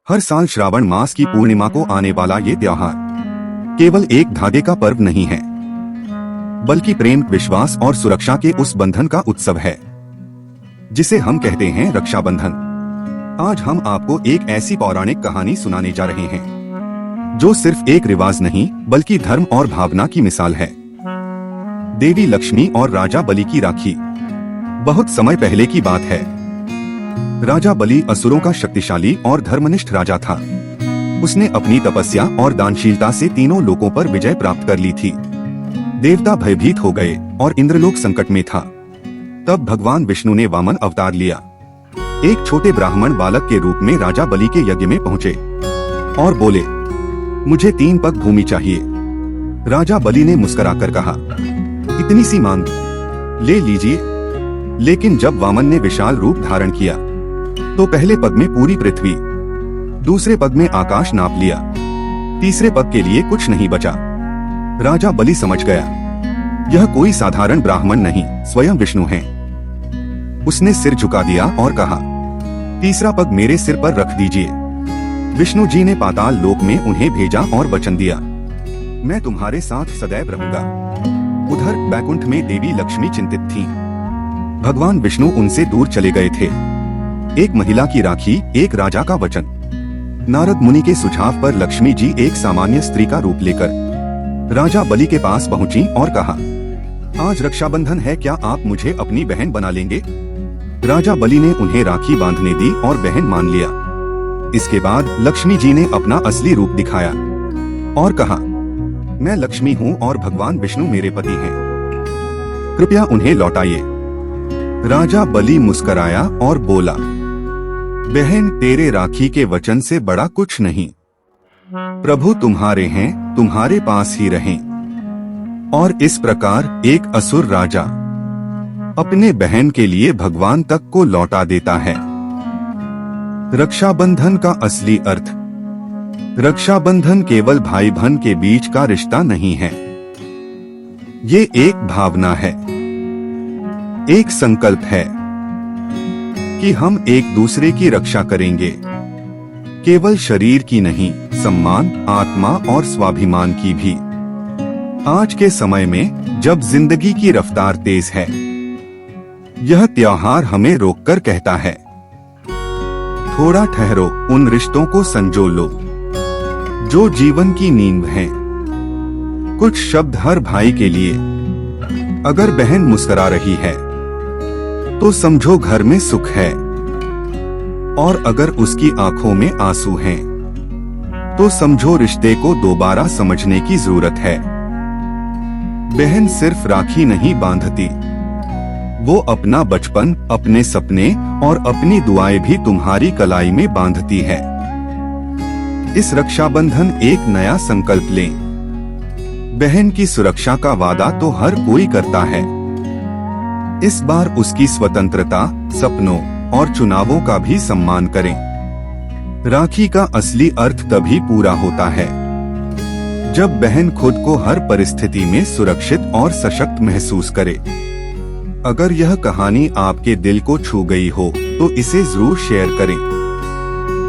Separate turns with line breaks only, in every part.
हर साल श्रावण मास की पूर्णिमा को आने वाला ये त्योहार केवल एक धागे का पर्व नहीं है, बल्कि प्रेम, विश्वास और सुरक्षा के उस बंधन का उत्सव है जिसे हम कहते हैं रक्षाबंधन। आज हम आपको एक ऐसी पौराणिक कहानी सुनाने जा रहे हैं जो सिर्फ एक रिवाज नहीं बल्कि धर्म और भावना की मिसाल है। देवी लक्ष्मी और राजा बलि की राखी। बहुत समय पहले की बात है। राजा बलि असुरों का शक्तिशाली और धर्मनिष्ठ राजा था। उसने अपनी तपस्या और दानशीलता से तीनों लोकों पर विजय प्राप्त कर ली थी। देवता भयभीत हो गए और इंद्रलोक संकट में था। तब भगवान विष्णु ने वामन अवतार लिया। एक छोटे ब्राह्मण बालक के रूप में राजा बलि के यज्ञ में पहुँचे और बोले, मुझे 3 पग भूमि चाहिए। राजा बलि ने मुस्कुराकर कहा, इतनी सी मांग, ले लीजिए। लेकिन जब वामन ने विशाल रूप धारण किया तो पहले पग में पूरी पृथ्वी, दूसरे पग में आकाश नाप लिया, तीसरे पग के लिए कुछ नहीं बचा। राजा बलि समझ गया, यह कोई साधारण ब्राह्मण नहीं, स्वयं विष्णु हैं। उसने सिर झुका दिया और कहा, तीसरा पग मेरे सिर पर रख दीजिए। विष्णु जी ने पाताल लोक में उन्हें भेजा और वचन दिया, मैं तुम्हारे साथ सदैव रहूंगा। उधर बैकुंठ में देवी लक्ष्मी चिंतित थीं। भगवान विष्णु उनसे दूर चले गए थे। एक महिला की राखी, एक राजा का वचन। नारद मुनि के सुझाव पर लक्ष्मी जी एक सामान्य स्त्री का रूप लेकर राजा बलि के पास पहुंची और कहा, आज रक्षाबंधन है, क्या आप मुझे अपनी बहन बना लेंगे? राजा बलि ने उन्हें राखी बांधने दी और बहन मान लिया। इसके बाद लक्ष्मी जी ने अपना असली रूप दिखाया और कहा, मैं लक्ष्मी हूँ और भगवान विष्णु मेरे पति हैं। कृपया उन्हें लौटाइए। राजा बलि मुस्कराया और बोला, बहन, तेरे राखी के वचन से बड़ा कुछ नहीं। प्रभु तुम्हारे हैं, तुम्हारे पास ही रहें। और इस प्रकार एक असुर राजा अपने बहन के लिए भगवान तक को लौटा देता है। रक्षाबंधन का असली अर्थ। रक्षाबंधन केवल भाई बहन के बीच का रिश्ता नहीं है, ये एक भावना है, एक संकल्प है कि हम एक दूसरे की रक्षा करेंगे, केवल शरीर की नहीं, सम्मान, आत्मा और स्वाभिमान की भी। आज के समय में जब जिंदगी की रफ्तार तेज है, यह त्योहार हमें रोककर कहता है, थोड़ा ठहरो, उन रिश्तों को संजो लो जो जीवन की नींव हैं। कुछ शब्द हर भाई के लिए। अगर बहन मुस्कुरा रही है तो समझो घर में सुख है, और अगर उसकी आंखों में आंसू हैं तो समझो रिश्ते को दोबारा समझने की जरूरत है। बहन सिर्फ राखी नहीं बांधती, वो अपना बचपन, अपने सपने और अपनी दुआएं भी तुम्हारी कलाई में बांधती है। इस रक्षाबंधन एक नया संकल्प लें। बहन की सुरक्षा का वादा तो हर कोई करता है। इस बार उसकी स्वतंत्रता, सपनों और चुनावों का भी सम्मान करें। राखी का असली अर्थ तभी पूरा होता है जब बहन खुद को हर परिस्थिति में सुरक्षित और सशक्त महसूस करे। अगर यह कहानी आपके दिल को छू गई हो तो इसे जरूर शेयर करें।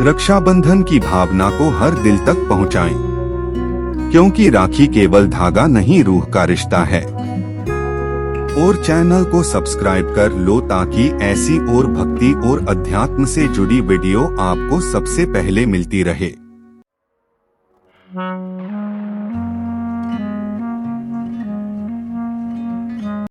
रक्षाबंधन की भावना को हर दिल तक पहुंचाएं, क्योंकि राखी केवल धागा नहीं, रूह का रिश्ता है। और चैनल को सब्सक्राइब कर लो ताकि ऐसी और भक्ति और अध्यात्म से जुड़ी वीडियो आपको सबसे पहले मिलती रहे।